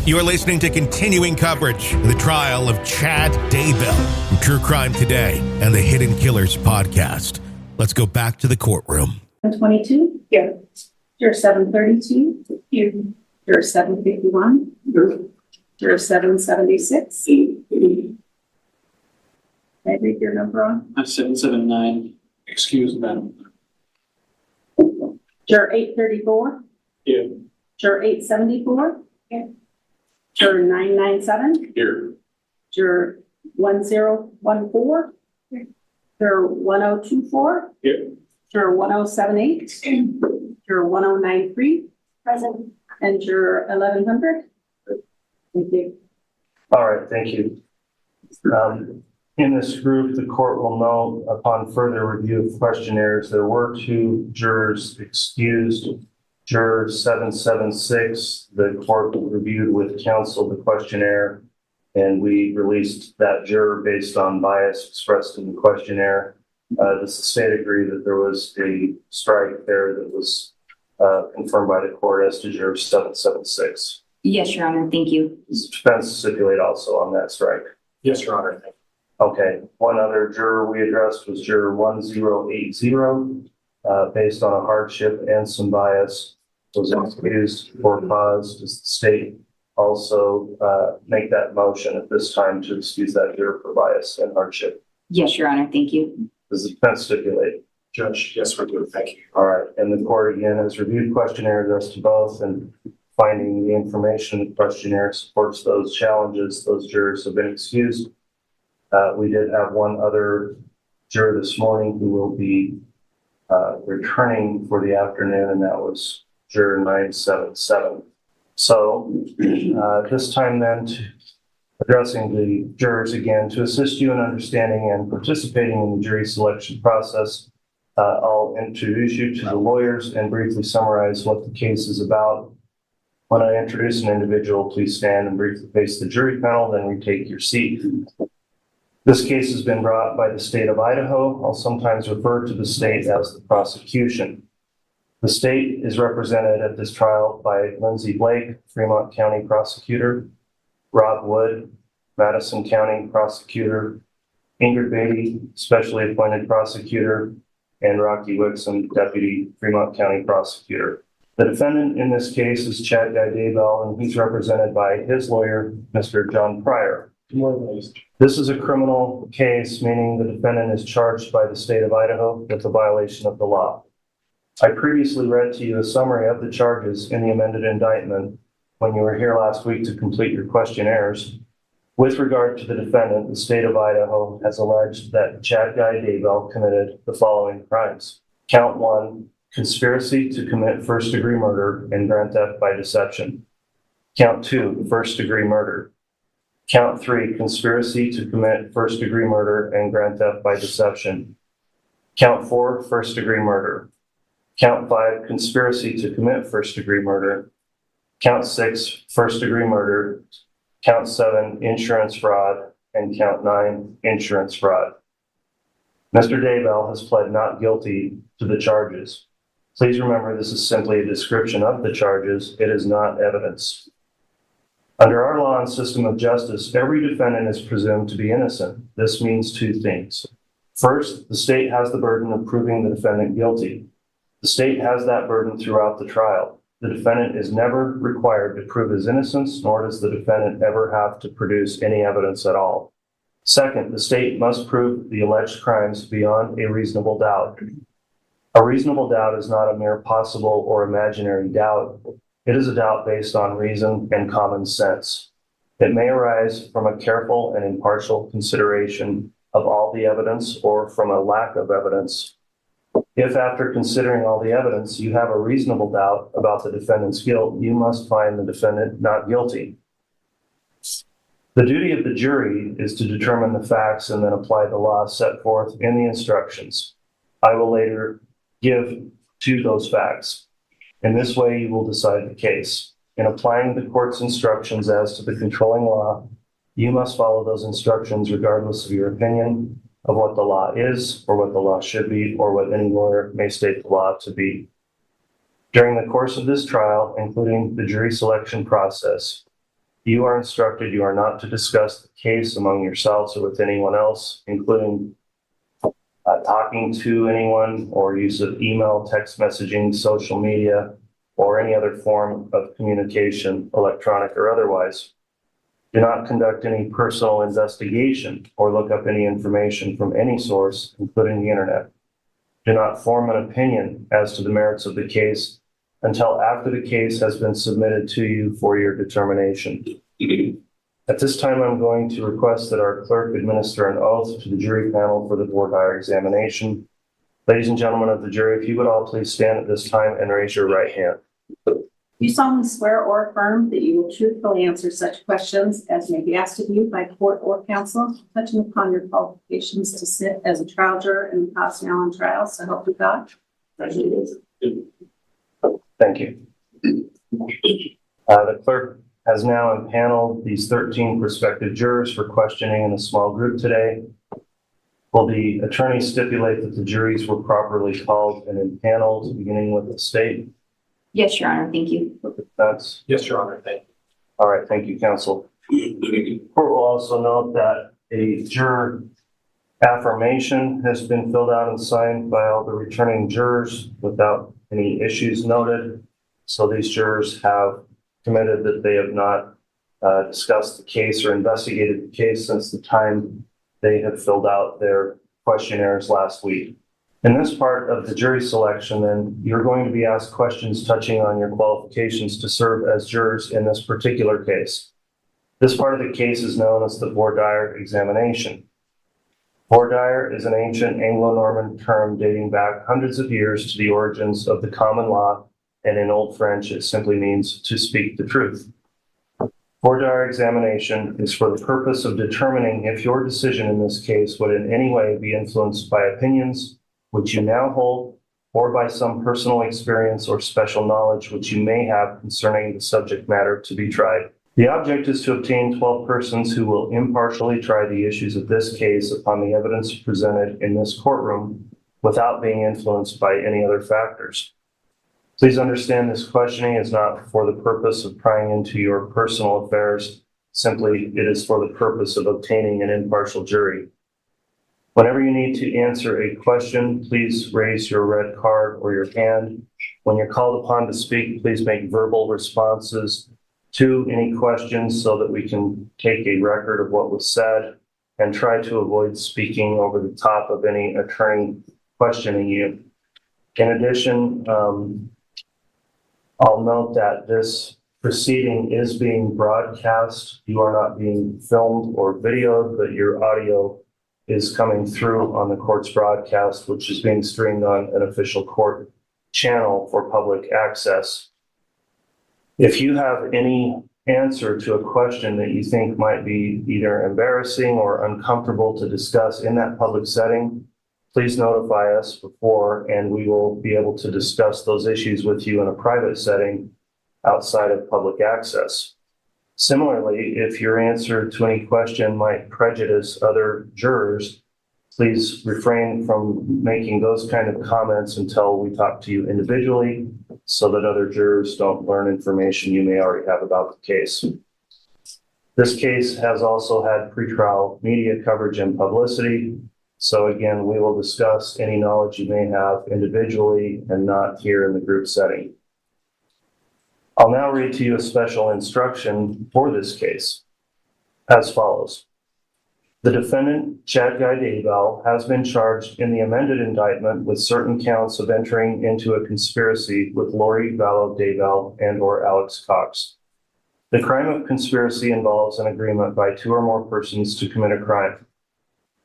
You are listening to continuing coverage of the trial of Chad Daybell from True Crime Today and the Hidden Killers podcast. Let's go back to the courtroom. 22? Here. Juror 732? Here. Juror 751? Here. Juror 776? Can I read your number on? 779. Excuse, madam. Juror 834? Here. Juror 874? Here. Juror 997? Here. Juror 1014? Here. Juror 1024? Here. Juror 1078? Juror 1093? Present. And juror 1100? Thank you. All right, thank you. In this group, the court will note upon further review of questionnaires, there were 2 jurors excused. Juror 776, the court reviewed with counsel the questionnaire, and we released that juror based on bias expressed in the questionnaire. Does the state agree that there was a strike there that was confirmed by the court as to juror 776? Yes, Your Honor. Thank you. Does the defense stipulate also on that strike? Yes, Your Honor. Okay. One other juror we addressed was juror 1080, based on a hardship and some bias, was excused for cause. Does the state also make that motion at this time to excuse that juror for bias and hardship? Yes, Your Honor. Thank you. Does the defense stipulate? Judge, yes, we do. Thank you. All right. And the court again has reviewed questionnaires as to both, and finding the information in the questionnaire supports those challenges. Those jurors have been excused. We did have one other juror this morning who will be returning for the afternoon, and that was juror 977. So this time then, addressing the jurors again, to assist you in understanding and participating in the jury selection process, I'll introduce you to the lawyers and briefly summarize what the case is about. When I introduce an individual, please stand and briefly face the jury panel, then retake your seat. This case has been brought by the state of Idaho. I'll sometimes refer to the state as the prosecution. The state is represented at this trial by Lindsay Blake, Fremont County prosecutor, Rob Wood, Madison County prosecutor, Ingrid Beatty, specially appointed prosecutor, and Rocky Wixom, deputy Fremont County prosecutor. The defendant in this case is Chad Daybell, and he's represented by his lawyer, Mr. John Pryor. This is a criminal case, meaning the defendant is charged by the state of Idaho with a violation of the law. I previously read to you a summary of the charges in the amended indictment when you were here last week to complete your questionnaires. With regard to the defendant, the state of Idaho has alleged that Chad Daybell committed the following crimes. Count 1, conspiracy to commit first-degree murder and grand theft by deception. Count 2, first-degree murder. Count 3, conspiracy to commit first-degree murder and grand theft by deception. Count 4, first-degree murder. Count 5, conspiracy to commit first-degree murder. Count 6, first-degree murder. Count 7, insurance fraud. And count 9, insurance fraud. Mr. Daybell has pled not guilty to the charges. Please remember this is simply a description of the charges. It is not evidence. Under our law and system of justice, every defendant is presumed to be innocent. This means 2 things. First, the state has the burden of proving the defendant guilty. The state has that burden throughout the trial. The defendant is never required to prove his innocence, nor does the defendant ever have to produce any evidence at all. Second, the state must prove the alleged crimes beyond a reasonable doubt. A reasonable doubt is not a mere possible or imaginary doubt. It is a doubt based on reason and common sense. It may arise from a careful and impartial consideration of all the evidence or from a lack of evidence. If after considering all the evidence, you have a reasonable doubt about the defendant's guilt, you must find the defendant not guilty. The duty of the jury is to determine the facts and then apply the law set forth in the instructions. I will later give to those facts. In this way, you will decide the case. In applying the court's instructions as to the controlling law, you must follow those instructions regardless of your opinion of what the law is, or what the law should be, or what any lawyer may state the law to be. During the course of this trial, including the jury selection process, You are instructed you are not to discuss the case among yourselves or with anyone else, including talking to anyone or use of email, text messaging, social media, or any other form of communication, electronic or otherwise. Do not conduct any personal investigation or look up any information from any source, including the internet. Do not form an opinion as to the merits of the case until after the case has been submitted to you for your determination. At this time, I'm going to request that our clerk administer an oath to the jury panel for the voir dire examination. Ladies and gentlemen of the jury, if you would all please stand at this time and raise your right hand. You solemnly swear or affirm that you will truthfully answer such questions as may be asked of you by court or counsel, touching upon your qualifications to sit as a trial juror in the Costa Allen trial, so help you God. Thank you. The clerk has now impaneled these 13 prospective jurors for questioning in a small group today. Will the attorney stipulate that the juries were properly called and impaneled, beginning with the state? Yes, Your Honor. Thank you. That's Yes, Your Honor. Thank all right. Thank you, counsel. The court will also note that a juror affirmation has been filled out and signed by all the returning jurors without any issues noted. So these jurors have committed that they have not discussed the case or investigated the case since the time they have filled out their questionnaires last week. In this part of the jury selection, then, you're going to be asked questions touching on your qualifications to serve as jurors in this particular case. This part of the case is known as the voir dire examination. Voir dire is an ancient Anglo-Norman term dating back hundreds of years to the origins of the common law, and in Old French, it simply means to speak the truth. Voir dire examination is for the purpose of determining if your decision in this case would in any way be influenced by opinions which you now hold, or by some personal experience or special knowledge which you may have concerning the subject matter to be tried. The object is to obtain 12 persons who will impartially try the issues of this case upon the evidence presented in this courtroom without being influenced by any other factors. Please understand this questioning is not for the purpose of prying into your personal affairs. Simply, it is for the purpose of obtaining an impartial jury. Whenever you need to answer a question, please raise your red card or your hand. When you're called upon to speak, please make verbal responses to any questions so that we can take a record of what was said, and try to avoid speaking over the top of any attorney questioning you. In addition, I'll note that this proceeding is being broadcast. You are not being filmed or videoed, but your audio is coming through on the court's broadcast, which is being streamed on an official court channel for public access. If you have any answer to a question that you think might be either embarrassing or uncomfortable to discuss in that public setting, please notify us before, and we will be able to discuss those issues with you in a private setting outside of public access. Similarly, if your answer to any question might prejudice other jurors, please refrain from making those kind of comments until we talk to you individually so that other jurors don't learn information you may already have about the case. This case has also had pretrial media coverage and publicity. So again, we will discuss any knowledge you may have individually and not here in the group setting. I'll now read to you a special instruction for this case as follows. The defendant, Chad Daybell, has been charged in the amended indictment with certain counts of entering into a conspiracy with Lori Vallow Daybell and or Alex Cox. The crime of conspiracy involves an agreement by two or more persons to commit a crime.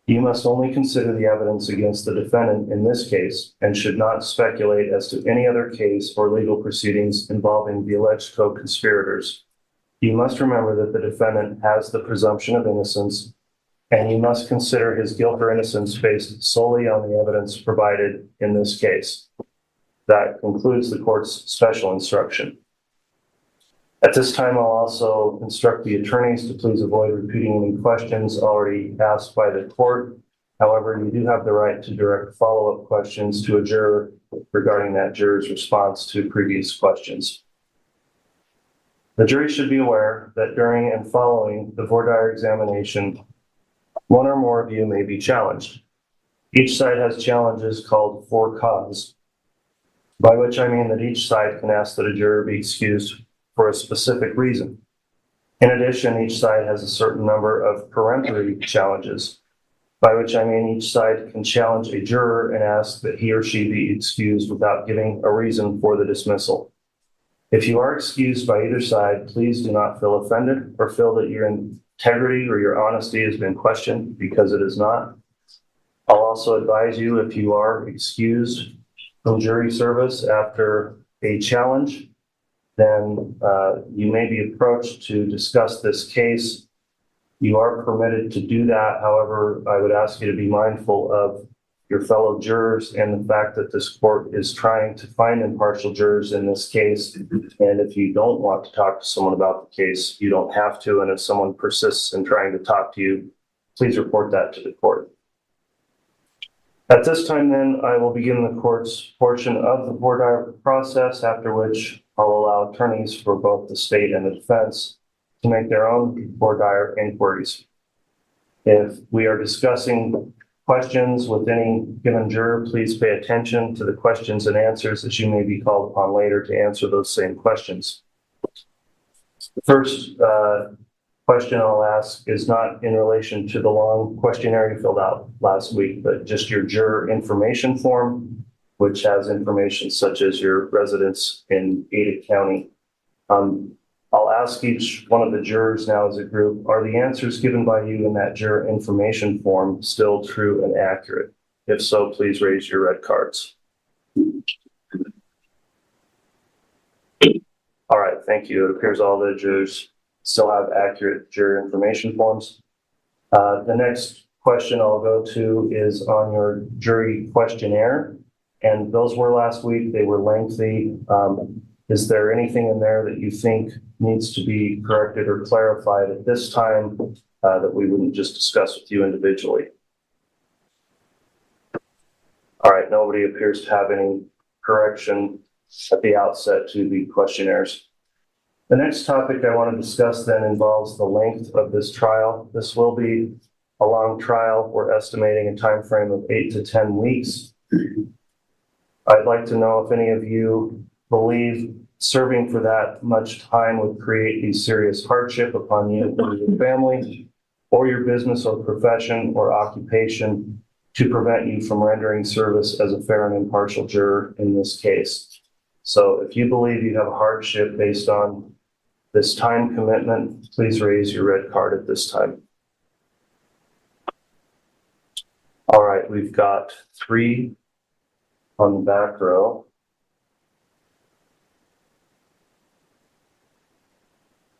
You must only consider the evidence against the defendant in this case and should not speculate as to any other case or legal proceedings involving the alleged co-conspirators. You must remember that the defendant has the presumption of innocence, and you must consider his guilt or innocence based solely on the evidence provided in this case. That concludes the court's special instruction. At this time, I'll also instruct the attorneys to please avoid repeating any questions already asked by the court. However, you do have the right to direct follow-up questions to a juror regarding that juror's response to previous questions. The jury should be aware that during and following the voir dire examination, one or more of you may be challenged. Each side has challenges called for cause, by which I mean that each side can ask that a juror be excused for a specific reason. In addition, each side has a certain number of peremptory challenges, by which I mean each side can challenge a juror and ask that he or she be excused without giving a reason for the dismissal. If you are excused by either side, please do not feel offended or feel that your integrity or your honesty has been questioned, because it is not. I'll also advise you, if you are excused from jury service after a challenge, then you may be approached to discuss this case. You are permitted to do that. However, I would ask you to be mindful of your fellow jurors and the fact that this court is trying to find impartial jurors in this case. And if you don't want to talk to someone about the case, you don't have to. And if someone persists in trying to talk to you, please report that to the court. At this time, then, I will begin the court's portion of the voir dire process, after which I'll allow attorneys for both the state and the defense to make their own voir dire inquiries. If we are discussing questions with any given juror, please pay attention to the questions and answers, as you may be called upon later to answer those same questions. The first question I'll ask is not in relation to the long questionnaire you filled out last week, but just your juror information form, which has information such as your residence in Ada County. I'll ask each one of the jurors now as a group, are the answers given by you in that juror information form still true and accurate? If so, please raise your red cards. All right, thank you. It appears all the jurors still have accurate juror information forms. The next question I'll go to is on your jury questionnaire. And those were last week. They were lengthy. Is there anything in there that you think needs to be corrected or clarified at this time that we wouldn't just discuss with you individually? All right, nobody appears to have any correction at the outset to the questionnaires. The next topic I want to discuss then involves the length of this trial. This will be a long trial. We're estimating a time frame of 8 to 10 weeks. I'd like to know if any of you believe serving for that much time would create a serious hardship upon you or your family, or your business or profession or occupation, to prevent you from rendering service as a fair and impartial juror in this case. So if you believe you have a hardship based on this time commitment, please raise your red card at this time. All right, we've got 3 on the back row.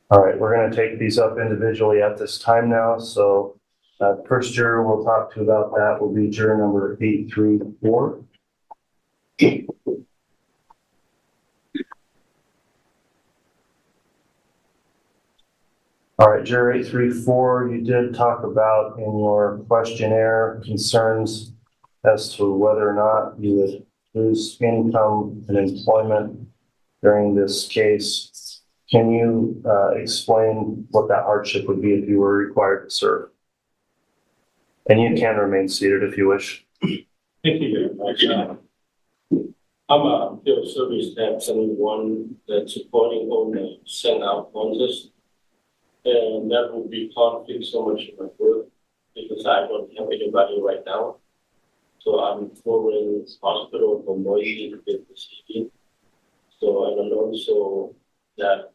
All right, we're going to take these up individually at this time now. So first juror we'll talk to about that will be juror number 834. All right, juror 834, you did talk about in your questionnaire concerns as to whether or not you would lose income and employment during this case. Can you explain what that hardship would be if you were required to serve? And you can remain seated if you wish. Thank you very much. I'm a field service staff 71 that's supporting all the send out sponsors. And that would be conflict so much in my work because I don't have anybody right now. So I'm following hospital for Boise to get the city. So I don't know. So that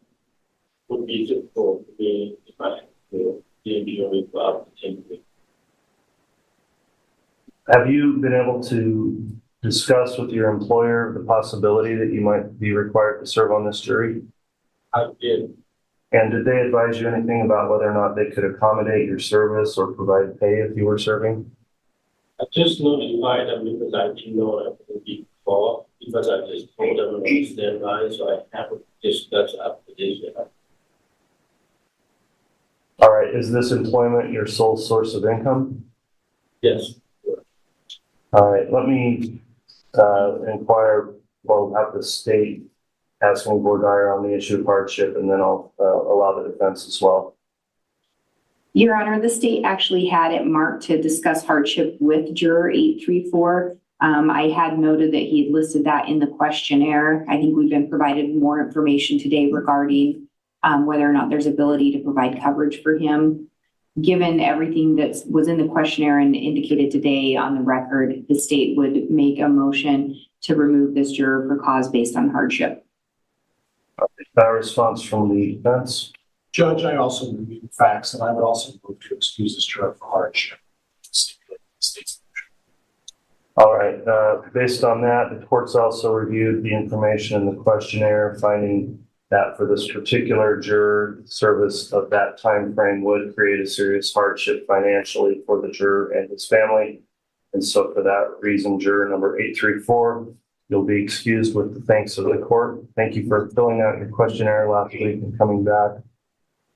would be difficult for me if I had to be injured for up to 10 weeks. Have you been able to discuss with your employer the possibility that you might be required to serve on this jury? I did. And did they advise you anything about whether or not they could accommodate your service or provide pay if you were serving? I just notified them because I didn't know I would be called because I just told them on standby, so I haven't discussed after this yet. All right, is this employment your sole source of income? Yes. All right, let me inquire, well, have the state asking voir dire on the issue of hardship, and then I'll allow the defense as well. Your Honor, the state actually had it marked to discuss hardship with juror 834. I had noted that he had listed that in the questionnaire. I think we've been provided more information today regarding whether or not there's ability to provide coverage for him. Given everything that was in the questionnaire and indicated today on the record, the state would make a motion to remove this juror for cause based on hardship. Response from the defense. Judge, I also reviewed the facts, and I would also move to excuse this juror for hardship. All right. Based on that, the court's also reviewed the information in the questionnaire, finding that for this particular juror, service of that time frame would create a serious hardship financially for the juror and his family. And so for that reason, juror number 834, you'll be excused with the thanks of the court. Thank you for filling out your questionnaire last week and coming back.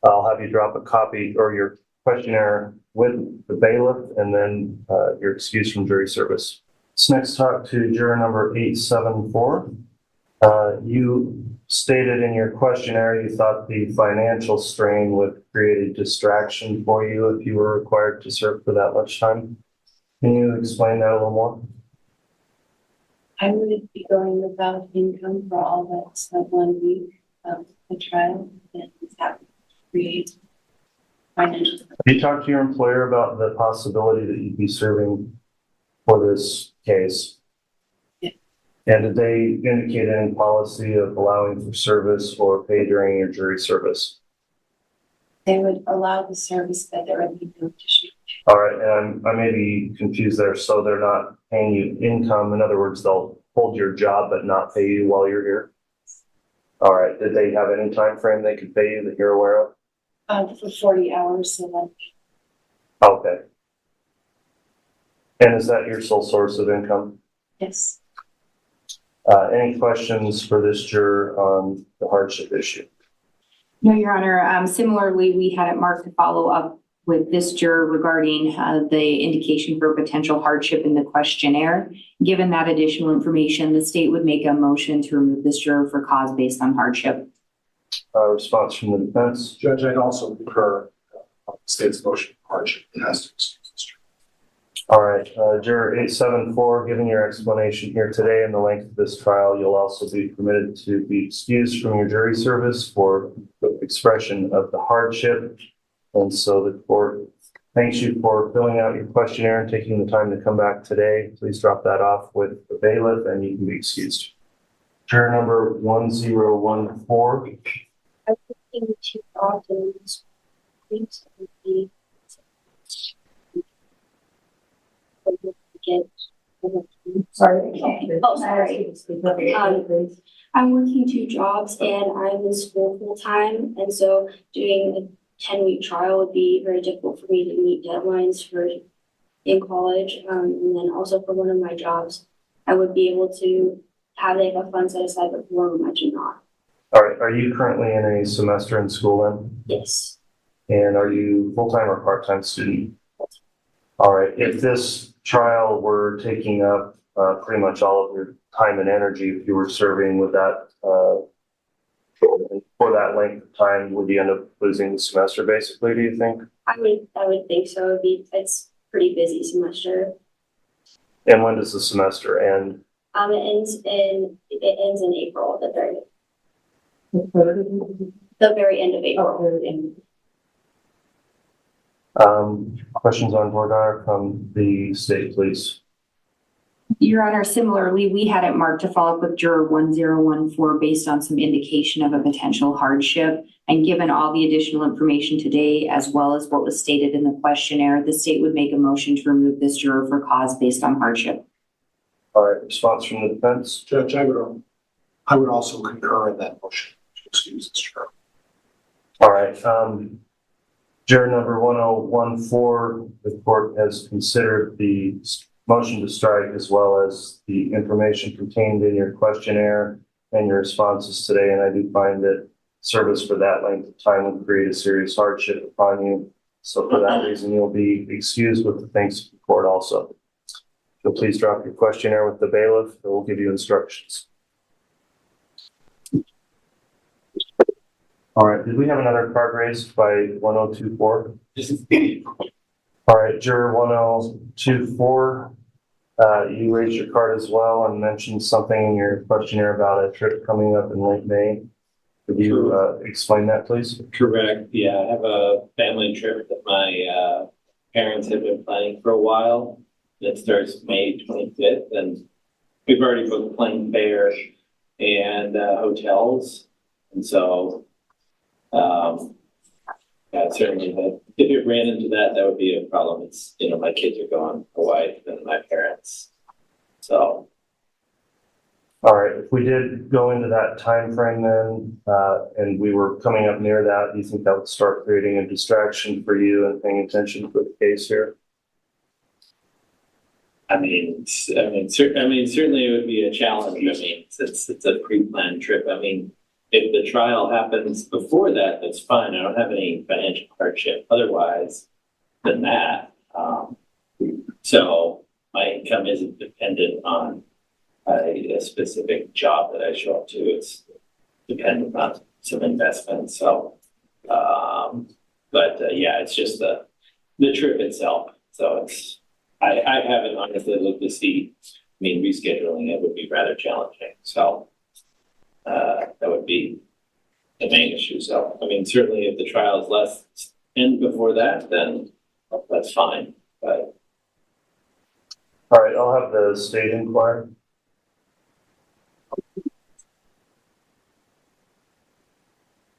I'll have you drop a copy or your questionnaire with the bailiff, and then you're excused from jury service. Let's next talk to juror number 874. You stated in your questionnaire you thought the financial strain would create a distraction for you if you were required to serve for that much time. Can you explain that a little more? I would be going without income for all that 1 week of the trial, and that would create financial. Have you talked to your employer about the possibility that you'd be serving for this case? Yeah. And did they indicate any policy of allowing for service or pay during your jury service? They would allow the service, but there would be no additional. All right, and I may be confused there. So they're not paying you income. In other words, they'll hold your job but not pay you while you're here. All right. Did they have any time frame they could pay you that you're aware of? For 40 hours, so that. Okay. And is that your sole source of income? Yes. Any questions for this juror on the hardship issue? No, Your Honor. Similarly, we had it marked to follow up with this juror regarding the indication for potential hardship in the questionnaire. Given that additional information, the state would make a motion to remove this juror for cause based on hardship. Response from the defense. Judge, I'd also concur on the state's motion for hardship. It has to excuse this juror. All right, juror 874, given your explanation here today and the length of this trial, you'll also be permitted to be excused from your jury service for the expression of the hardship. And so the court thanks you for filling out your questionnaire and taking the time to come back today. Please drop that off with the bailiff and you can be excused. Juror number 1014. I'm looking to often things would be Sorry. Oh, sorry. I'm working 2 jobs and I'm in school full time, and so doing a 10-week trial would be very difficult for me to meet deadlines for in college. And then also for one of my jobs, I would be able to have like a fund set aside, but for one of them I do not. All right, are you currently in a semester in school then? Yes. And are you full-time or part-time student? All right, if this trial were taking up pretty much all of your time and energy, if you were serving with that, for that length of time, would you end up losing the semester basically, do you think? I would think so. It's pretty busy semester. And when does the semester end? It ends in April, the very end of April. Questions on voir dire from the state, please. Your Honor, similarly, we had it marked to follow up with juror 1014 based on some indication of a potential hardship. And given all the additional information today, as well as what was stated in the questionnaire, the state would make a motion to remove this juror for cause based on hardship. All right, response from the defense. Judge, I would also concur in that motion to excuse this juror. All right, juror number 1014, the court has considered the motion to strike as well as the information contained in your questionnaire and your responses today. And I do find that service for that length of time would create a serious hardship upon you. So for that reason, you'll be excused with the thanks of the court also. So please drop your questionnaire with the bailiff and we'll give you instructions. All right, did we have another card raised by 1024? All right, juror 1024, you raised your card as well and mentioned something in your questionnaire about a trip coming up in late May. Could you explain that, please? Correct. Yeah, I have a family trip that my parents have been planning for a while. That starts May 25th, and we've already booked plane fare and hotels. And so, yeah, certainly, if it ran into that, that would be a problem. It's, you know, my kids are going, my wife and my parents. So. All right, if we did go into that time frame then, and we were coming up near that, do you think that would start creating a distraction for you and paying attention to the case here? I mean, certainly it would be a challenge. I mean, it's a pre-planned trip. I mean, if the trial happens before that, that's fine. I don't have any financial hardship otherwise than that. So my income isn't dependent on a specific job that I show up to. It's dependent on some investment. So, yeah, it's just the trip itself. So it's, I haven't honestly looked to see, I mean, rescheduling it would be rather challenging. So, that would be the main issue. So, I mean, certainly if the trial is less end before that, then that's fine. But. All right, I'll have the state inquire.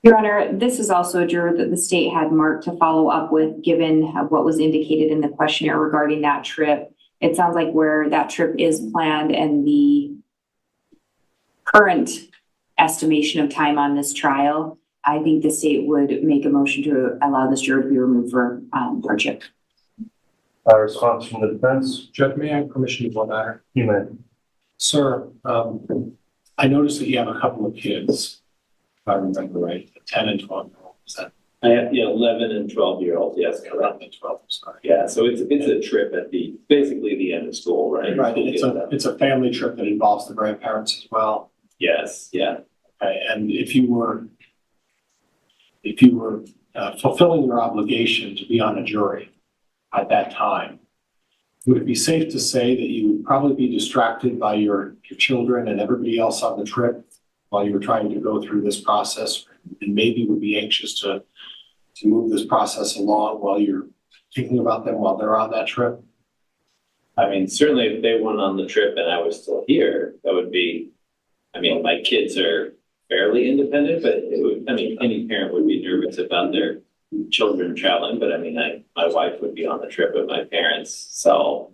Your Honor, this is also a juror that the state had marked to follow up with, given what was indicated in the questionnaire regarding that trip. It sounds like where that trip is planned and the current estimation of time on this trial, I think the state would make a motion to allow this juror to be removed for hardship. Response from the defense? Judge, may I have permission to one matter? You may. Sir, I noticed that you have a couple of kids, if I remember right, 10 and 12-year-old. Is that? I have 11 and 12-year-olds. Yes, 11 and 12. Sorry. Yeah, so it's a trip at basically the end of school, right? Right. It's a family trip that involves the grandparents as well. Yes. Yeah. Okay. And if you were fulfilling your obligation to be on a jury at that time, would it be safe to say that you would probably be distracted by your children and everybody else on the trip while you were trying to go through this process, and maybe would be anxious to move this process along while you're thinking about them while they're on that trip? I mean, certainly if they went on the trip and I was still here, that would be, I mean, my kids are fairly independent, but it would, I mean, any parent would be nervous about their children traveling, but I mean, my wife would be on the trip with my parents. So,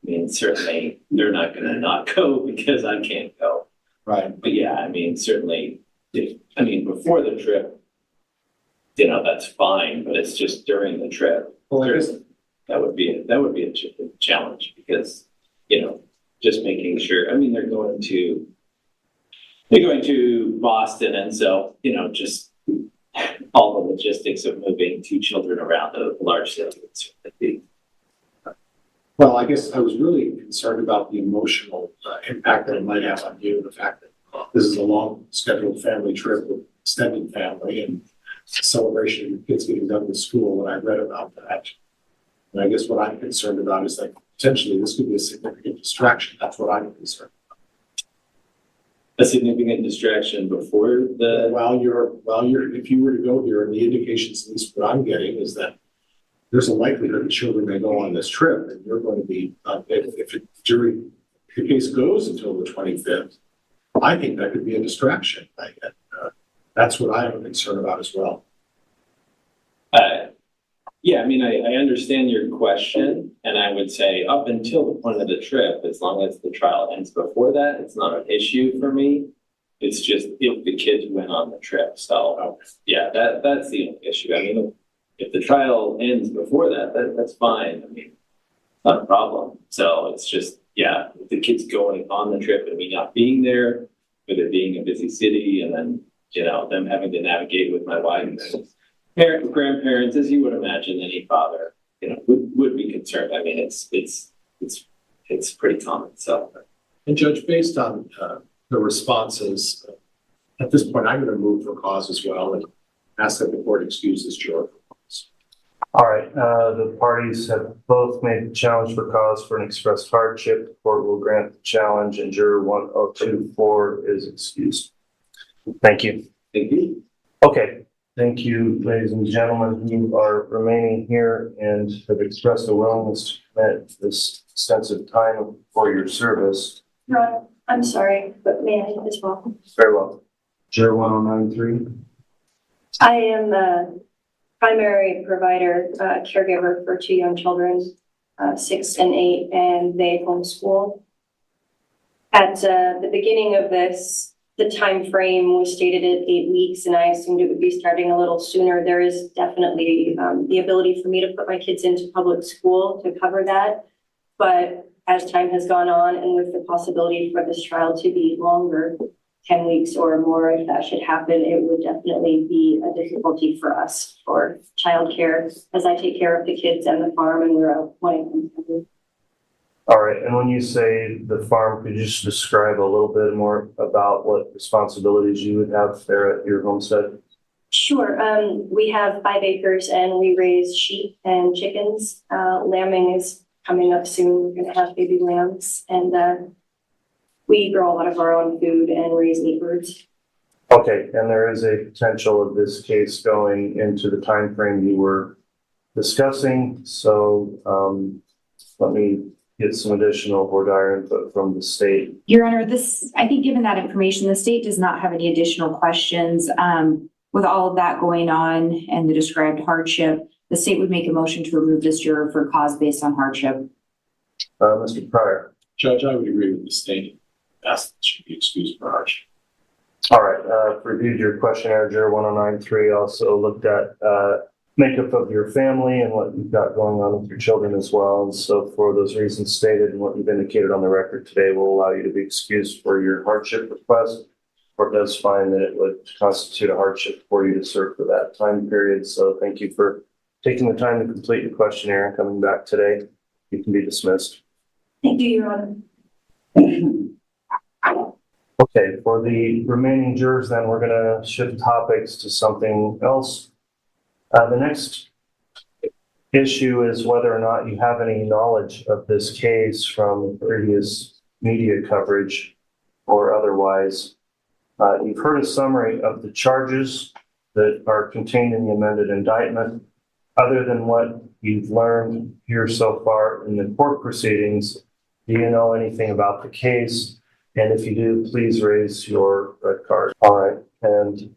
I mean, certainly they're not going to not go because I can't go. Right. But yeah, I mean, certainly, before the trip, you know, that's fine, but it's just during the trip. Well, I guess that would be a challenge because, you know, just making sure, I mean, they're going to Boston. And so, you know, just all the logistics of moving two children around a large city would certainly be. Well, I guess I was really concerned about the emotional impact that it might have on you, the fact that this is a long scheduled family trip with extended family and celebration of your kids getting done with school. And I read about that. And I guess what I'm concerned about is that potentially this could be a significant distraction. That's what I'm concerned about. A significant distraction before the. If you were to go here, and the indications, at least what I'm getting, is that there's a likelihood that children may go on this trip, and you're going to be, if the case goes until the 25th, I think that could be a distraction. That's what I am concerned about as well. Yeah, I mean, I understand your question, and I would say up until the point of the trip, as long as the trial ends before that, it's not an issue for me. It's just if the kids went on the trip. So yeah, that's the only issue. I mean, if the trial ends before that, that's fine. I mean, not a problem. So it's just, yeah, if the kids going on the trip and me not being there, with it being a busy city, and then, you know, them having to navigate with my wife and grandparents, as you would imagine any father, you know, would be concerned. I mean, it's pretty common. So, and Judge, based on the responses, at this point, I'm going to move for cause as well. And Ask that the court excuse this juror for cause. All right, the parties have both made the challenge for cause for an expressed hardship. The court will grant the challenge and juror 1024 is excused. Thank you. Thank you. Okay, thank you, ladies and gentlemen who are remaining here and have expressed a willingness to commit this extensive time for your service. Ron, I'm sorry, but may I as well? Very well. Juror 1093. I am the primary provider, caregiver for two young children, 6 and 8, and they homeschool. At the beginning of this, the time frame was stated at 8 weeks, and I assumed it would be starting a little sooner. There is definitely the ability for me to put my kids into public school to cover that. But as time has gone on, and with the possibility for this trial to be longer, 10 weeks or more, if that should happen, it would definitely be a difficulty for us for childcare, as I take care of the kids and the farm, and we're out when it comes. All right, and when you say the farm, could you just describe a little bit more about what responsibilities you would have there at your homestead? Sure. We have 5 acres and we raise sheep and chickens. Lambing is coming up soon. We're going to have baby lambs, and we grow a lot of our own food and raise meat birds. Okay, and there is a potential of this case going into the time frame you were discussing. So let me get some additional voir dire input from the state. Your Honor, I think given that information, the state does not have any additional questions. With all of that going on and the described hardship, the state would make a motion to remove this juror for cause based on hardship. Mr. Pryor. Judge, I would agree with the state. Ask that she be excused for hardship. All right, reviewed your questionnaire, juror 1093, also looked at makeup of your family and what you've got going on with your children as well. And so for those reasons stated and what you've indicated on the record today will allow you to be excused for your hardship request. The court does find that it would constitute a hardship for you to serve for that time period. So thank you for taking the time to complete your questionnaire and coming back today. You can be dismissed. Thank you, Your Honor. Okay, for the remaining jurors then, we're going to shift topics to something else. The next issue is whether or not you have any knowledge of this case from previous media coverage or otherwise. You've heard a summary of the charges that are contained in the amended indictment. Other than what you've learned here so far in the court proceedings, do you know anything about the case? And if you do, please raise your red card. All right, and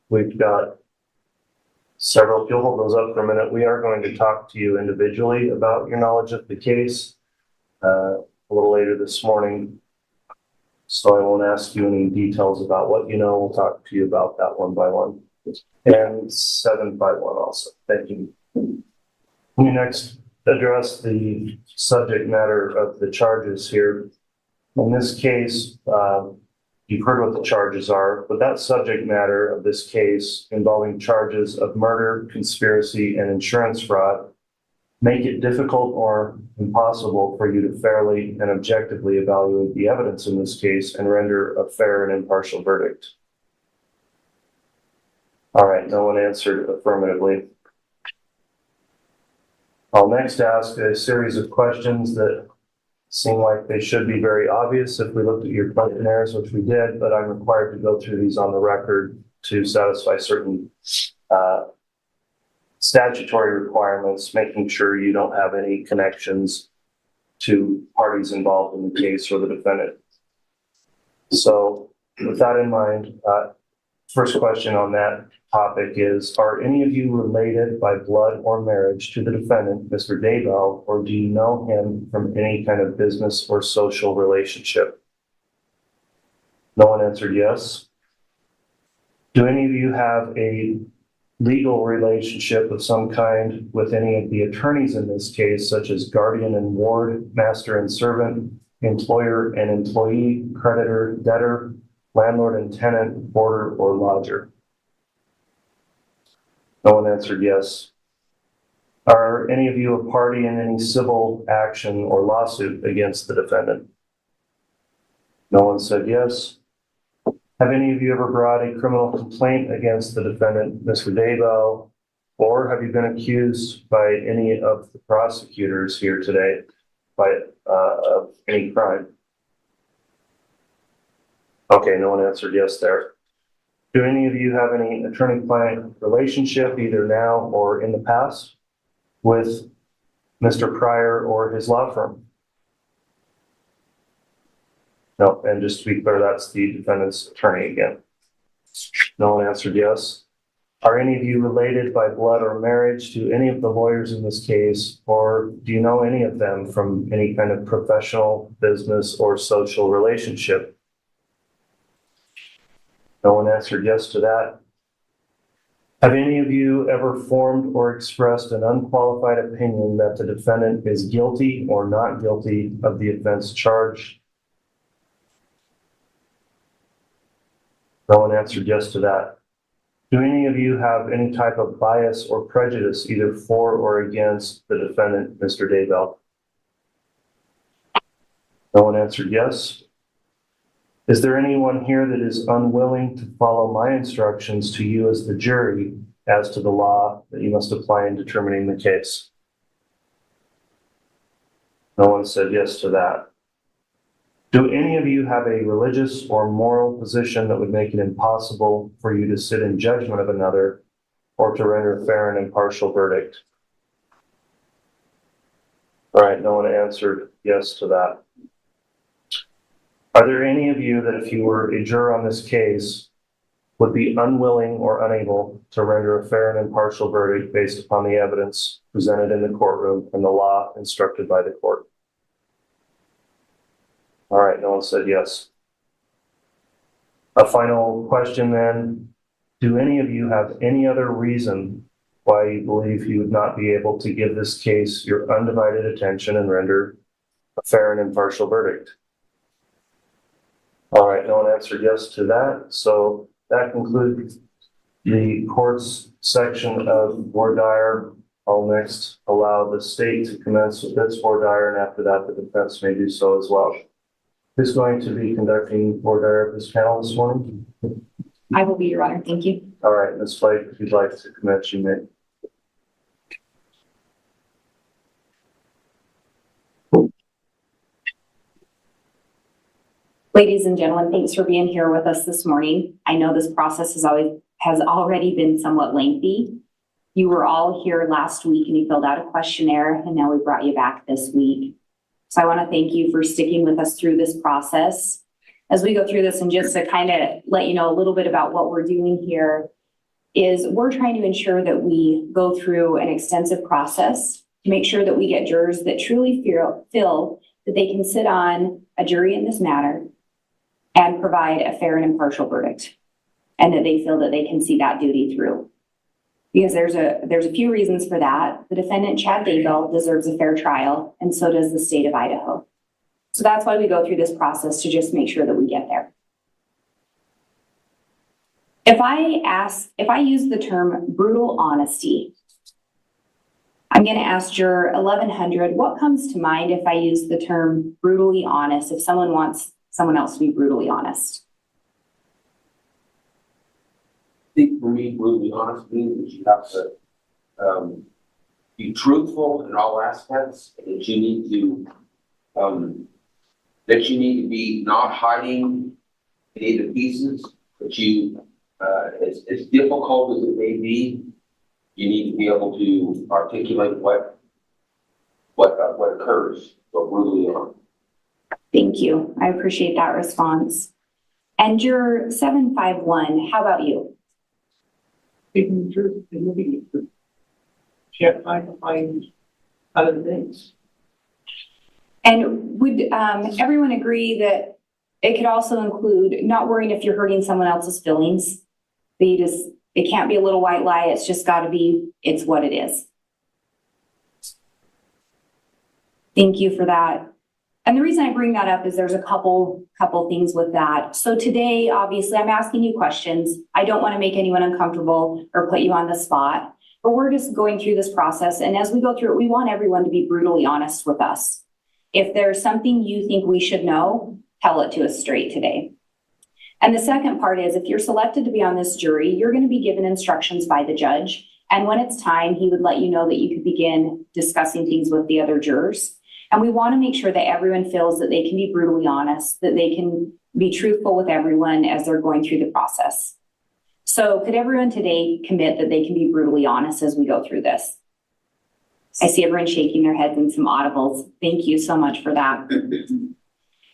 we've got several, if you'll hold those up for a minute, we are going to talk to you individually about your knowledge of the case a little later this morning. So I won't ask you any details about what you know. We'll talk to you about that one by one. And 751 also. Thank you. Let me next address the subject matter of the charges here. In this case, you've heard what the charges are, but that subject matter of this case involving charges of murder, conspiracy, and insurance fraud make it difficult or impossible for you to fairly and objectively evaluate the evidence in this case and render a fair and impartial verdict. All right, no one answered affirmatively. I'll next ask a series of questions that seem like they should be very obvious if we looked at your questionnaires, which we did, but I'm required to go through these on the record to satisfy certain statutory requirements, making sure you don't have any connections to parties involved in the case or the defendant. So with that in mind, first question on that topic is, are any of you related by blood or marriage to the defendant, Mr. Daybell, or do you know him from any kind of business or social relationship? No one answered yes. Do any of you have a legal relationship of some kind with any of the attorneys in this case, such as guardian and ward, master and servant, employer and employee, creditor, debtor, landlord and tenant, boarder, or lodger? No one answered yes. Are any of you a party in any civil action or lawsuit against the defendant? No one said yes. Have any of you ever brought a criminal complaint against the defendant, Mr. Daybell, or have you been accused by any of the prosecutors here today of any crime? Okay, no one answered yes there. Do any of you have any attorney-client relationship, either now or in the past, with Mr. Pryor or his law firm? No, and just to be clear, that's the defendant's attorney again. No one answered yes. Are any of you related by blood or marriage to any of the lawyers in this case, or do you know any of them from any kind of professional, business, or social relationship? No one answered yes to that. Have any of you ever formed or expressed an unqualified opinion that the defendant is guilty or not guilty of the offense charged? No one answered yes to that. Do any of you have any type of bias or prejudice either for or against the defendant, Mr. Daybell? No one answered yes. Is there anyone here that is unwilling to follow my instructions to you as the jury as to the law that you must apply in determining the case? No one said yes to that. Do any of you have a religious or moral position that would make it impossible for you to sit in judgment of another or to render a fair and impartial verdict? All right, no one answered yes to that. Are there any of you that if you were a juror on this case would be unwilling or unable to render a fair and impartial verdict based upon the evidence presented in the courtroom and the law instructed by the court? All right, no one said yes. A final question then. Do any of you have any other reason why you believe you would not be able to give this case your undivided attention and render a fair and impartial verdict? All right, no one answered yes to that. So that concludes the court's section of voir dire. I'll next allow the state to commence with its voir dire, and after that, the defense may do so as well. Who's going to be conducting voir dire of this panel this morning? I will be, Your Honor. Thank you. All right, Ms. Flake, if you'd like to commence, you may. Ladies and gentlemen, thanks for being here with us this morning. I know this process has already been somewhat lengthy. You were all here last week and you filled out a questionnaire, and now we brought you back this week. So I want to thank you for sticking with us through this process. As we go through this, and just to kind of let you know a little bit about what we're doing here, is we're trying to ensure that we go through an extensive process to make sure that we get jurors that truly feel that they can sit on a jury in this matter and provide a fair and impartial verdict, and that they feel that they can see that duty through. Because there's a few reasons for that. The defendant, Chad Daybell, deserves a fair trial, and so does the state of Idaho. So that's why we go through this process, to just make sure that we get there. If I use the term brutal honesty, I'm going to ask juror 1100, what comes to mind if I use the term brutally honest, if someone wants someone else to be brutally honest? I think for me, brutally honest means that you have to be truthful in all aspects, and that you need to be not hiding any of the pieces, but you, as difficult as it may be, you need to be able to articulate what occurs, so brutally honest. Thank you. I appreciate that response. And juror 751, how about you? Speaking the truth and living the truth. Can't find other things. And would everyone agree that it could also include not worrying if you're hurting someone else's feelings? It can't be a little white lie. It's just got to be, it's what it is. Thank you for that. And the reason I bring that up is there's a couple things with that. So today, obviously, I'm asking you questions. I don't want to make anyone uncomfortable or put you on the spot, but we're just going through this process. And as we go through it, we want everyone to be brutally honest with us. If there's something you think we should know, tell it to us straight today. And the second part is if you're selected to be on this jury, you're going to be given instructions by the judge. And when it's time, he would let you know that you could begin discussing things with the other jurors. And we want to make sure that everyone feels that they can be brutally honest, that they can be truthful with everyone as they're going through the process. So could everyone today commit that they can be brutally honest as we go through this? I see everyone shaking their heads and some audibles. Thank you so much for that.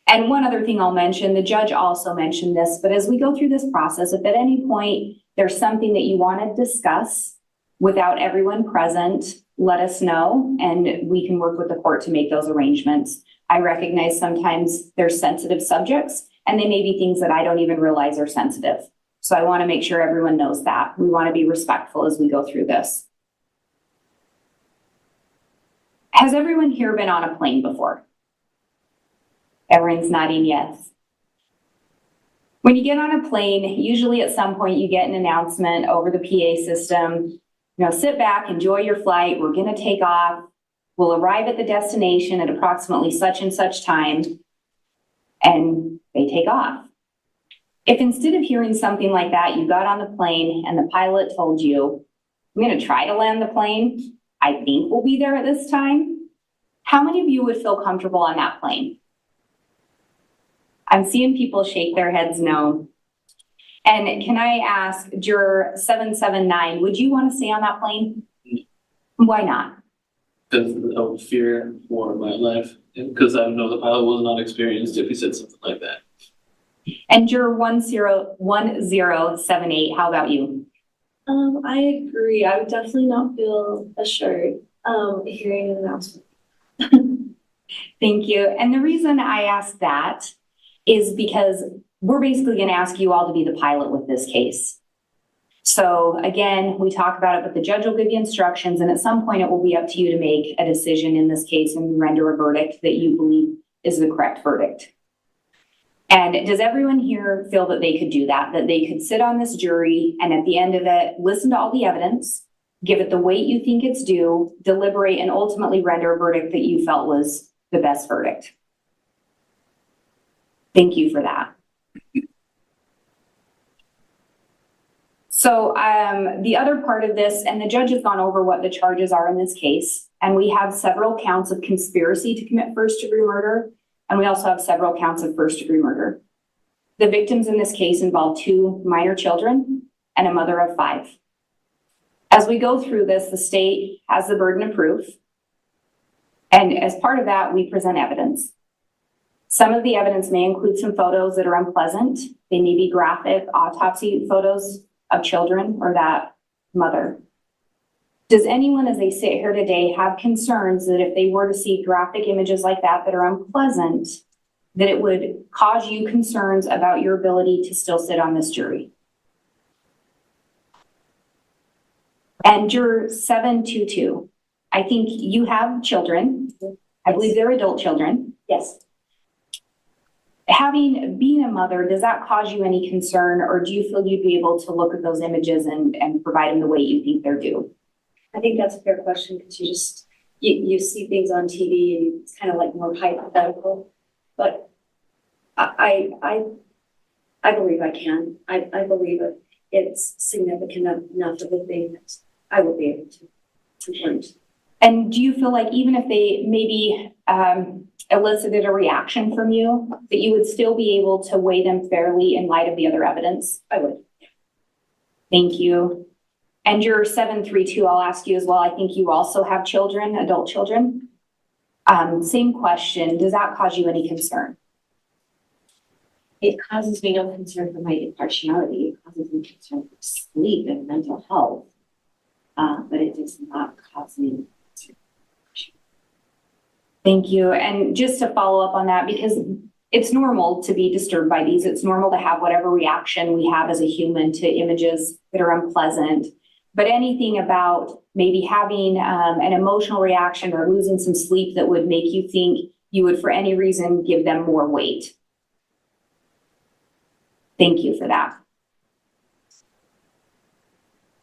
And one other thing I'll mention, the judge also mentioned this, but as we go through this process, if at any point there's something that you want to discuss without everyone present, let us know and we can work with the court to make those arrangements. I recognize sometimes there's sensitive subjects and they may be things that I don't even realize are sensitive. So I want to make sure everyone knows that. We want to be respectful as we go through this. Has everyone here been on a plane before? Everyone's nodding yes. When you get on a plane, usually at some point you get an announcement over the PA system. Sit back, enjoy your flight. We're going to take off. We'll arrive at the destination at approximately such and such time. And they take off. If instead of hearing something like that, you got on the plane and the pilot told you, I'm going to try to land the plane. I think we'll be there at this time. How many of you would feel comfortable on that plane? I'm seeing people shake their heads no. And can I ask, juror 779, would you want to stay on that plane? Why not? Because I would fear for my life, because I know the pilot was not experienced if he said something like that. And juror 1078, how about you? I agree. I would definitely not feel assured hearing an announcement. Thank you. And the reason I ask that is because we're basically going to ask you all to be the pilot with this case. So again, we talk about it, but the judge will give you instructions, and at some point it will be up to you to make a decision in this case and render a verdict that you believe is the correct verdict. And does everyone here feel that they could do that, that they could sit on this jury and at the end of it, listen to all the evidence, give it the weight you think it's due, deliberate, and ultimately render a verdict that you felt was the best verdict? Thank you for that. So the other part of this, and the judge has gone over what the charges are in this case, and we have several counts of conspiracy to commit first-degree murder, and we also have several counts of first-degree murder. The victims in this case involve 2 minor children and a mother of 5. As we go through this, the state has the burden of proof, and as part of that, we present evidence. Some of the evidence may include some photos that are unpleasant. They may be graphic autopsy photos of children or that mother. Does anyone, as they sit here today, have concerns that if they were to see graphic images like that are unpleasant, that it would cause you concerns about your ability to still sit on this jury? And juror 722, I think you have children. I believe they're adult children. Yes. Being a mother, does that cause you any concern, or do you feel you'd be able to look at those images and provide them the way you think they're due? I think that's a fair question, because you see things on TV and it's kind of like more hypothetical, but I believe I can. I believe it's significant enough of a thing that I will be able to confront. And do you feel like even if they maybe elicited a reaction from you, that you would still be able to weigh them fairly in light of the other evidence? I would. Thank you. And your 732, I'll ask you as well. I think you also have children, adult children. Same question. Does that cause you any concern? It causes me no concern for my impartiality. It causes me concern for sleep and mental health. But it does not cause me concern. Thank you. And just to follow up on that, because it's normal to be disturbed by these. It's normal to have whatever reaction we have as a human to images that are unpleasant. But anything about maybe having an emotional reaction or losing some sleep that would make you think you would, for any reason, give them more weight. Thank you for that.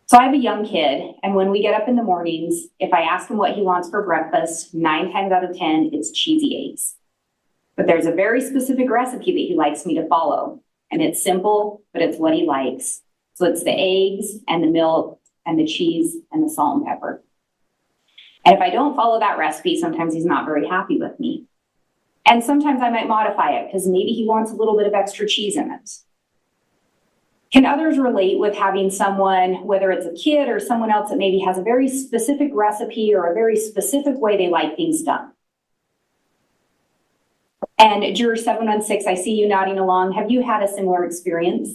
So I have a young kid, and when we get up in the mornings, if I ask him what he wants for breakfast, 9 times out of 10, it's cheesy eggs. But there's a very specific recipe that he likes me to follow. and it's simple, but it's what he likes. So it's the eggs and the milk and the cheese and the salt and pepper. And if I don't follow that recipe, sometimes he's not very happy with me. And sometimes I might modify it because maybe he wants a little bit of extra cheese in it. Can others relate with having someone, whether it's a kid or someone else that maybe has a very specific recipe or a very specific way they like things done? And juror 716, I see you nodding along. Have you had a similar experience?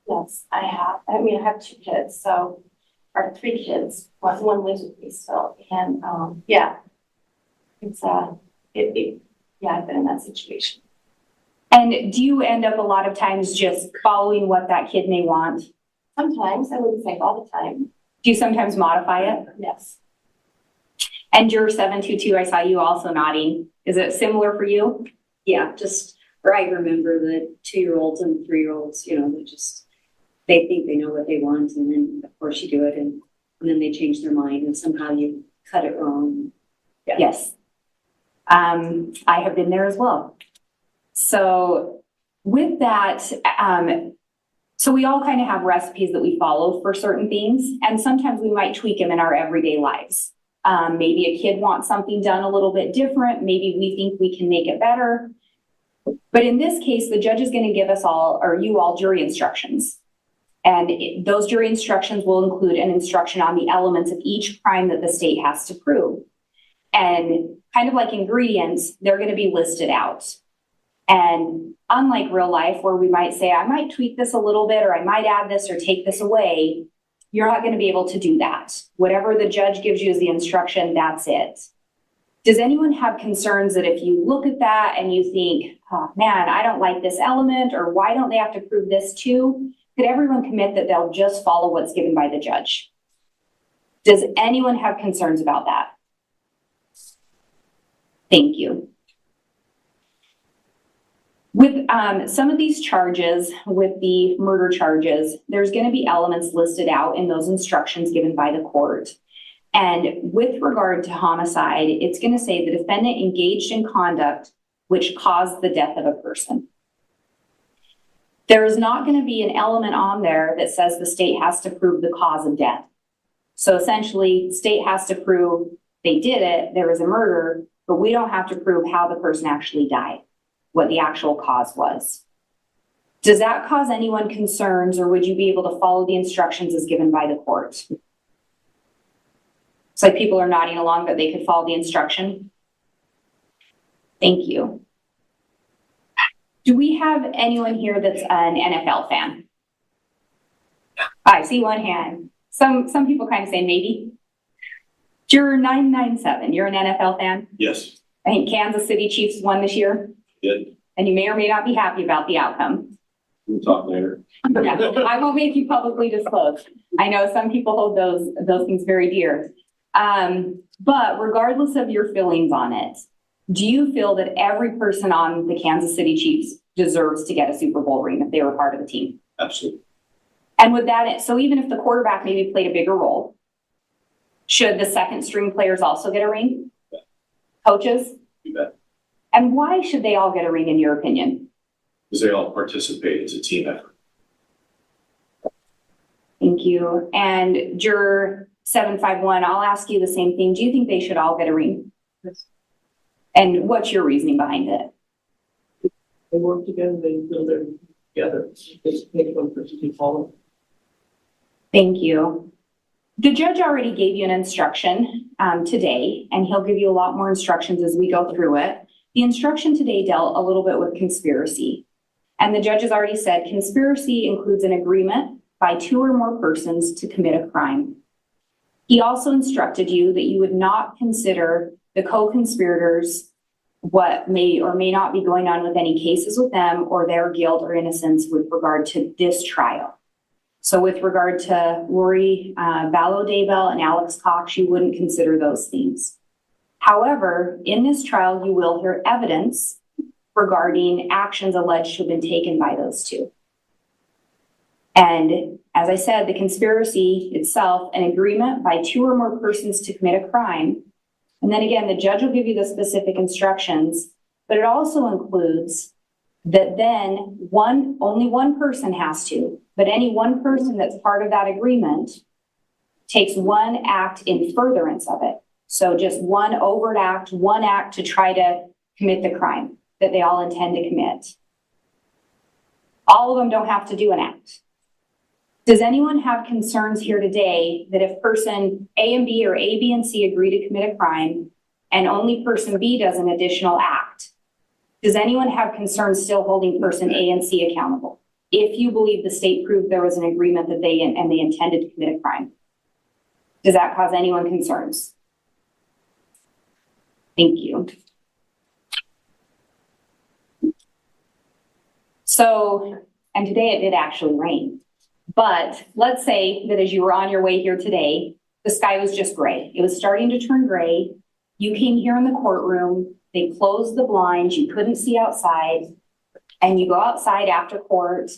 Yes, I have. I mean, I have 2 kids, or 3 kids. One lives with me still, and yeah, it's yeah, I've been in that situation. And do you end up a lot of times just following what that kid may want? Sometimes, I wouldn't say all the time. Do you sometimes modify it? Yes. And juror 722, I saw you also nodding. Is it similar for you? Yeah, just, or I remember the 2-year-olds and 3-year-olds, you know, they think they know what they want, and then of course you do it, and then they change their mind, and somehow you cut it wrong. Yeah. Yes. I have been there as well. So with that, so we all kind of have recipes that we follow for certain things, and sometimes we might tweak them in our everyday lives. Maybe a kid wants something done a little bit different. Maybe we think we can make it better. But in this case, the judge is going to give us all, or you all, jury instructions. And those jury instructions will include an instruction on the elements of each crime that the state has to prove. And kind of like ingredients, they're going to be listed out. And unlike real life, where we might say, I might tweak this a little bit, or I might add this or take this away, you're not going to be able to do that. Whatever the judge gives you as the instruction, that's it. Does anyone have concerns that if you look at that and you think, oh man, I don't like this element, or why don't they have to prove this too? Could everyone commit that they'll just follow what's given by the judge? Does anyone have concerns about that? Thank you. With some of these charges, with the murder charges, there's going to be elements listed out in those instructions given by the court. And with regard to homicide, it's going to say the defendant engaged in conduct which caused the death of a person. There is not going to be an element on there that says the state has to prove the cause of death. So essentially, state has to prove they did it, there was a murder, but we don't have to prove how the person actually died, what the actual cause was. Does that cause anyone concerns, or would you be able to follow the instructions as given by the court? It's like people are nodding along that they could follow the instruction. Thank you. Do we have anyone here that's an NFL fan? I see one hand. Some people kind of say maybe. Juror 997, you're an NFL fan? Yes. I think Kansas City Chiefs won this year. Good. And you may or may not be happy about the outcome. We'll talk later. Yeah, I won't make you publicly disclose. I know some people hold those things very dear. But regardless of your feelings on it, do you feel that every person on the Kansas City Chiefs deserves to get a Super Bowl ring if they were part of the team? Absolutely. And with that, so even if the quarterback maybe played a bigger role, should the second string players also get a ring? Yeah. Coaches? You bet. And why should they all get a ring in your opinion? Because they all participate. It's a team effort. Thank you. And juror 751, I'll ask you the same thing. Do you think they should all get a ring? Yes. And what's your reasoning behind it? They work together, they build their together. They make one person to follow. Thank you. The judge already gave you an instruction today, and he'll give you a lot more instructions as we go through it. The instruction today dealt a little bit with conspiracy. And the judge has already said conspiracy includes an agreement by 2 or more persons to commit a crime. He also instructed you that you would not consider the co-conspirators what may or may not be going on with any cases with them or their guilt or innocence with regard to this trial. So with regard to Lori Vallow Daybell and Alex Cox, you wouldn't consider those things. However, in this trial, you will hear evidence regarding actions alleged to have been taken by those two. And as I said, the conspiracy itself, an agreement by 2 or more persons to commit a crime. And then again, the judge will give you the specific instructions, but it also includes that then only one person has to, but any one person that's part of that agreement takes one act in furtherance of it. So just one overt act, one act to try to commit the crime that they all intend to commit. All of them don't have to do an act. Does anyone have concerns here today that if person A and B or A, B, and C agree to commit a crime and only person B does an additional act, does anyone have concerns still holding person A and C accountable? If you believe the state proved there was an agreement that they intended to commit a crime, does that cause anyone concerns? Thank you. So, and today it did actually rain, but let's say that as you were on your way here today, the sky was just gray. It was starting to turn gray. You came here in the courtroom, they closed the blinds, you couldn't see outside, and you go outside after court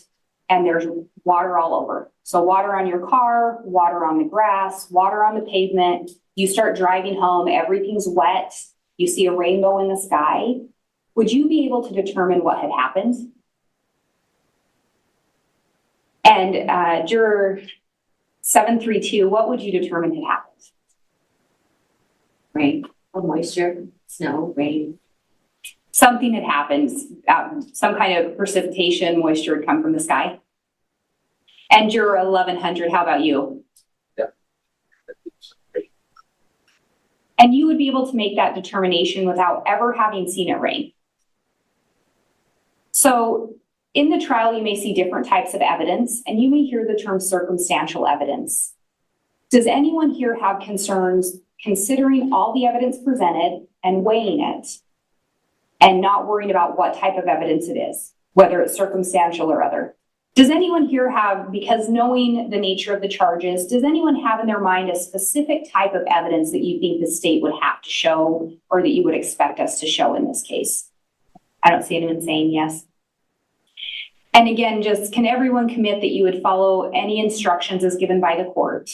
and there's water all over. So water on your car, water on the grass, water on the pavement. You start driving home, everything's wet. You see a rainbow in the sky. Would you be able to determine what had happened? And juror 732, what would you determine had happened? Rain, or moisture, snow, rain. Something had happened, some kind of precipitation, moisture had come from the sky. And juror 1100, how about you? Yeah. And you would be able to make that determination without ever having seen it rain. So in the trial, you may see different types of evidence, and you may hear the term circumstantial evidence. Does anyone here have concerns considering all the evidence presented and weighing it and not worrying about what type of evidence it is, whether it's circumstantial or other? Does anyone here have, because knowing the nature of the charges, does anyone have in their mind a specific type of evidence that you think the state would have to show or that you would expect us to show in this case? I don't see anyone saying yes. And again, just can everyone commit that you would follow any instructions as given by the court?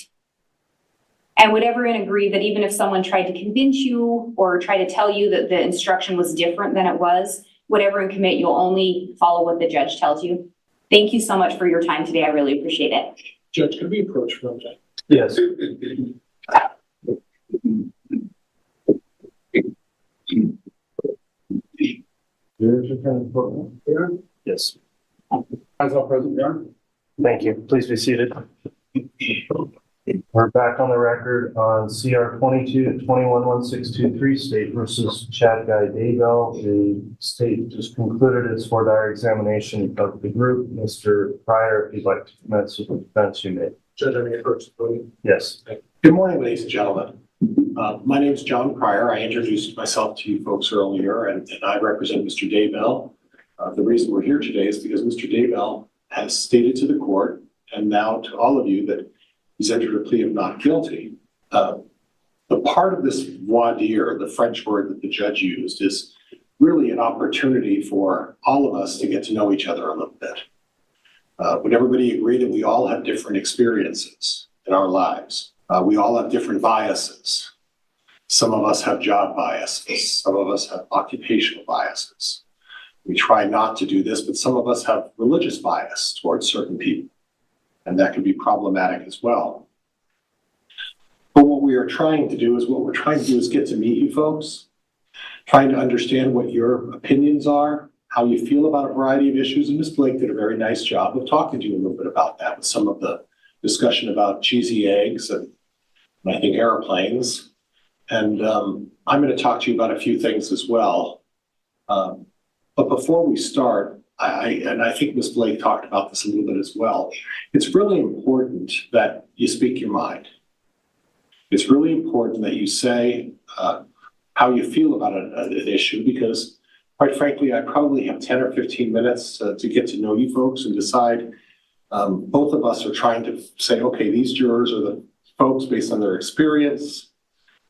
And would everyone agree that even if someone tried to convince you or try to tell you that the instruction was different than it was, would everyone commit you'll only follow what the judge tells you? Thank you so much for your time today. I really appreciate it. Judge, could we approach from that? Yes. Yes. As all present, Your Honor. Thank you. Please be seated. We're back on the record on CR 22-211623, State versus Chad Daybell. The state just concluded its four-hour examination of the group. Mr. Pryor, if you'd like to commence with the defense, you may. Judge, I may approach the podium. Yes. Good morning, ladies and gentlemen. My name is John Pryor. I introduced myself to you folks earlier, and I represent Mr. Daybell. The reason we're here today is because Mr. Daybell has stated to the court and now to all of you that he's entered a plea of not guilty. The part of this voir dire, the French word that the judge used, is really an opportunity for all of us to get to know each other a little bit. Would everybody agree that we all have different experiences in our lives? We all have different biases. Some of us have job biases. Some of us have occupational biases. We try not to do this, but some of us have religious bias towards certain people, and that can be problematic as well. But what we are trying to do is get to meet you folks, trying to understand what your opinions are, how you feel about a variety of issues, and Ms. Blake did a very nice job of talking to you a little bit about that with some of the discussion about cheesy eggs and I think airplanes. And I'm going to talk to you about a few things as well. But before we start, I think Ms. Blake talked about this a little bit as well. It's really important that you speak your mind. It's really important that you say how you feel about an issue, because quite frankly, I probably have 10 or 15 minutes to get to know you folks and decide. Both of us are trying to say, okay, these jurors are the folks based on their experience,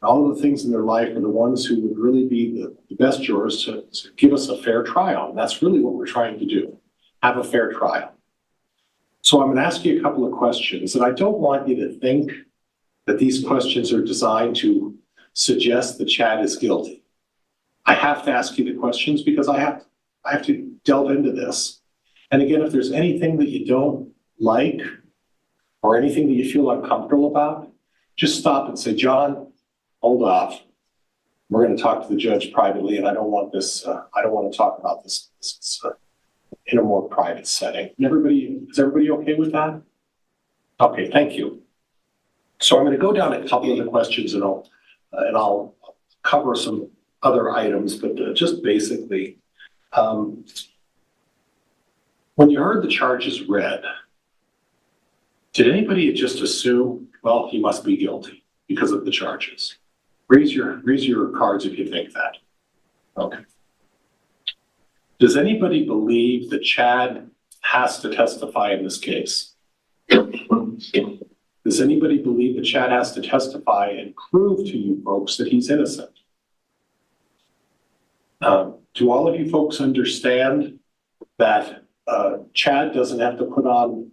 all of the things in their life are the ones who would really be the best jurors to give us a fair trial. And that's really what we're trying to do, have a fair trial. So I'm going to ask you a couple of questions, and I don't want you to think that these questions are designed to suggest that Chad is guilty. I have to ask you the questions because I have to. delve into this. And again, if there's anything that you don't like or anything that you feel uncomfortable about, just stop and say, John, hold off. We're going to talk to the judge privately, and I don't want to talk about this in a more private setting. Is everybody okay with that? Okay, thank you. So I'm going to go down a couple of the questions and I'll cover some other items, but just basically, when you heard the charges read, did anybody just assume, well, he must be guilty because of the charges? Raise your cards if you think that. Okay. Does anybody believe that Chad has to testify in this case? Does anybody believe that Chad has to testify and prove to you folks that he's innocent? Do all of you folks understand that Chad doesn't have to put on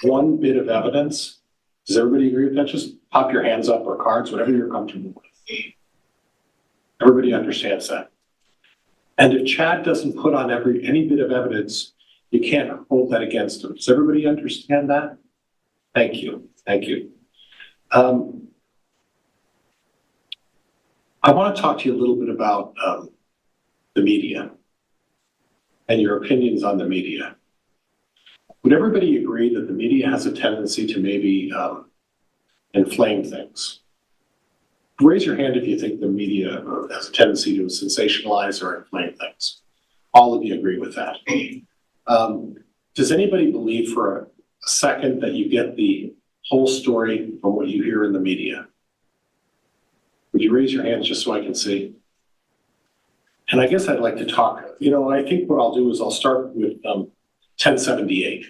one bit of evidence? Does everybody agree with that? Just pop your hands up or cards, whatever you're comfortable with. Everybody understands that. And if Chad doesn't put on any bit of evidence, you can't hold that against him. Does everybody understand that? Thank you. Thank you. I want to talk to you a little bit about the media and your opinions on the media. Would everybody agree that the media has a tendency to maybe inflame things? Raise your hand if you think the media has a tendency to sensationalize or inflame things. All of you agree with that. Does anybody believe for a second that you get the whole story from what you hear in the media? Would you raise your hands just so I can see? And I guess I'd like to talk, I think what I'll do is I'll start with 1078.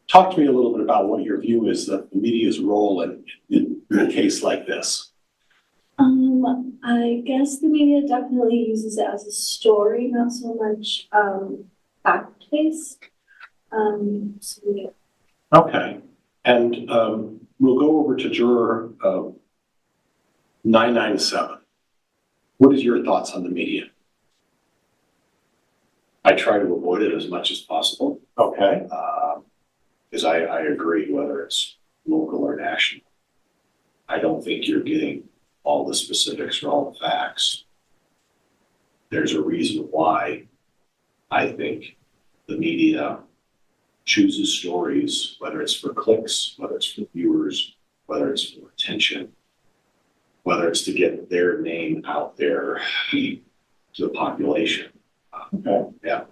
Talk to me a little bit about what your view is of the media's role in a case like this. I guess the media definitely uses it as a story, not so much fact-based. So yeah. Okay, and we'll go over to juror 997. What is your thoughts on the media? I try to avoid it as much as possible. Okay. Because I agree, whether it's local or national. I don't think you're getting all the specifics or all the facts. There's a reason why I think the media chooses stories, whether it's for clicks, whether it's for viewers, whether it's for attention, whether it's to get their name out there to the population. Okay. Yeah.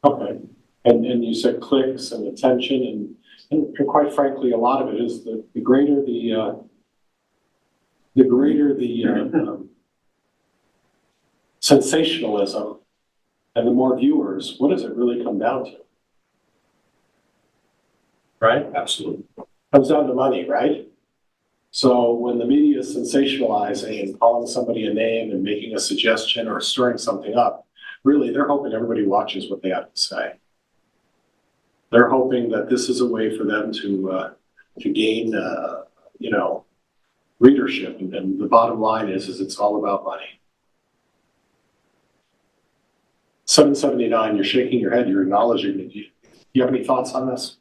Okay. And you said clicks and attention, and quite frankly, a lot of it is the greater the sensationalism and the more viewers, what does it really come down to? Right? Absolutely. Comes down to money, right? So when the media is sensationalizing and calling somebody a name and making a suggestion or stirring something up, really they're hoping everybody watches what they have to say. They're hoping that this is a way for them to gain, readership. And the bottom line is it's all about money. 779, you're shaking your head, you're acknowledging it. Do you have any thoughts on this?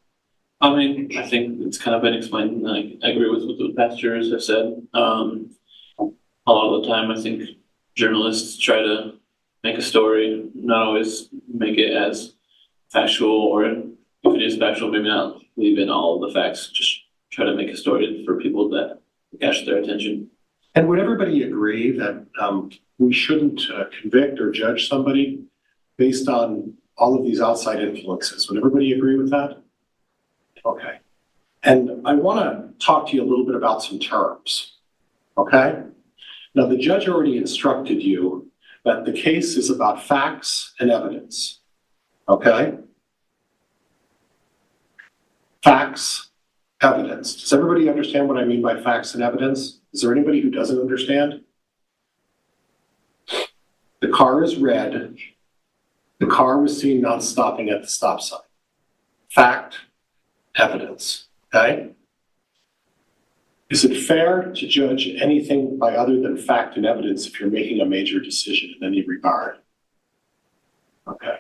I mean, I think it's kind of been explained, and I agree with what the pastors have said. A lot of the time, I think journalists try to make a story, not always make it as factual, or if it is factual, maybe not leave in all of the facts, just try to make a story for people that catch their attention. And would everybody agree that we shouldn't convict or judge somebody based on all of these outside influences? Would everybody agree with that? Okay. And I want to talk to you a little bit about some terms. Okay? Now, the judge already instructed you that the case is about facts and evidence. Okay? Facts, evidence. Does everybody understand what I mean by facts and evidence? Is there anybody who doesn't understand? The car is red. The car was seen not stopping at the stop sign. Fact, evidence. Okay? Is it fair to judge anything by other than fact and evidence if you're making a major decision in any regard? Okay.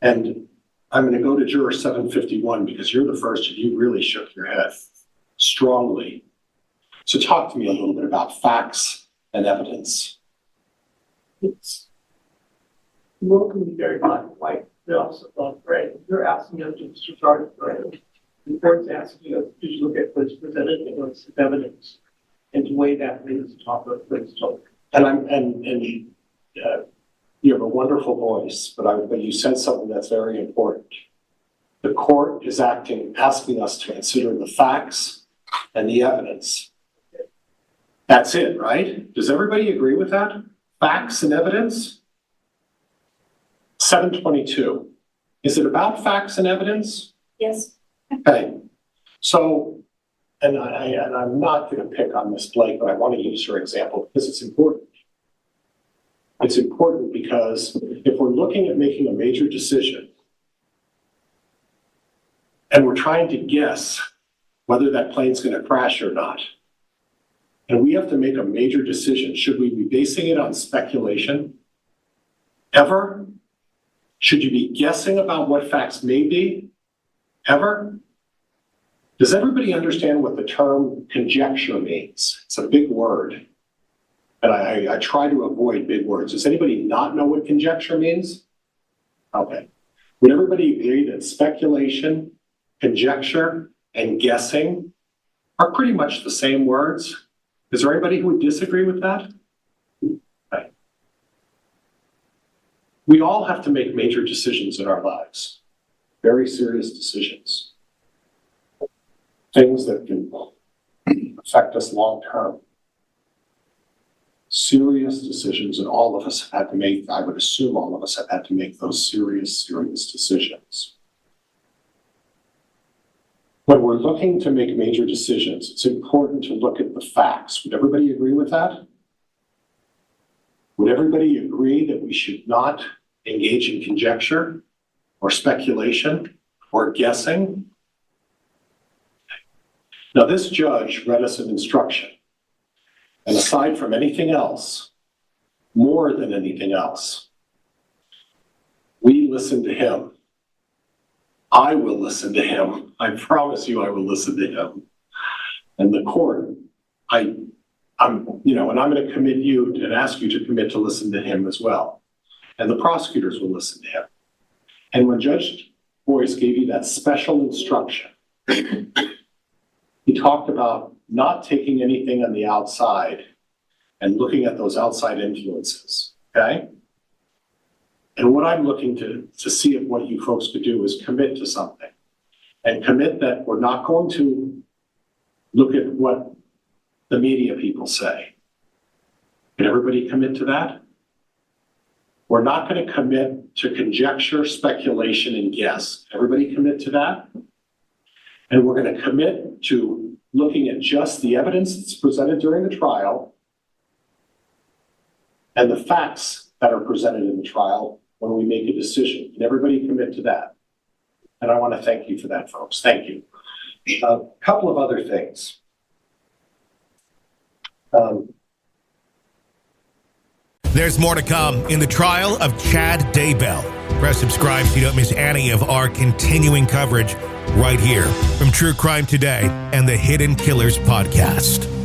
And I'm going to go to juror 751 because you're the first and you really shook your head strongly. So talk to me a little bit about facts and evidence. It's more can be very black and white. They're also not gray. You're asking us to disregard gray. The court's asking us to look at what's presented and what's evidence and to weigh that against the top of what's told. And you have a wonderful voice, but you said something that's very important. The court is asking us to consider the facts and the evidence. That's it, right? Does everybody agree with that? Facts and evidence? 722. Is it about facts and evidence? Yes. Okay. So, and I'm not going to pick on Ms. Blake, but I want to use her example because it's important. It's important because if we're looking at making a major decision and we're trying to guess whether that plane's going to crash or not, and we have to make a major decision, should we be basing it on speculation? Ever? Should you be guessing about what facts may be? Ever? Does everybody understand what the term conjecture means? It's a big word. And I try to avoid big words. Does anybody not know what conjecture means? Okay. Would everybody agree that speculation, conjecture, and guessing are pretty much the same words? Is there anybody who would disagree with that? Okay. We all have to make major decisions in our lives. Very serious decisions. Things that can affect us long term. Serious decisions, and all of us have had to make, I would assume all of us have had to make those serious decisions. When we're looking to make major decisions, it's important to look at the facts. Would everybody agree with that? Would everybody agree that we should not engage in conjecture or speculation or guessing? Now, this judge read us an instruction. And aside from anything else, more than anything else, we listen to him. I will listen to him. I promise you I will listen to him. And the court, and I'm going to commit you and ask you to commit to listen to him as well. And the prosecutors will listen to him. And when Judge Boyce gave you that special instruction, he talked about not taking anything on the outside and looking at those outside influences, okay? And what I'm looking to see if what you folks could do is commit to something and commit that we're not going to look at what the media people say. Can everybody commit to that? We're not going to commit to conjecture, speculation, and guess. Everybody commit to that? And we're going to commit to looking at just the evidence that's presented during the trial and the facts that are presented in the trial when we make a decision. Can everybody commit to that? And I want to thank you for that, folks. Thank you. A couple of other things. There's more to come in the trial of Chad Daybell. Press subscribe so you don't miss any of our continuing coverage right here from True Crime Today and the Hidden Killers podcast.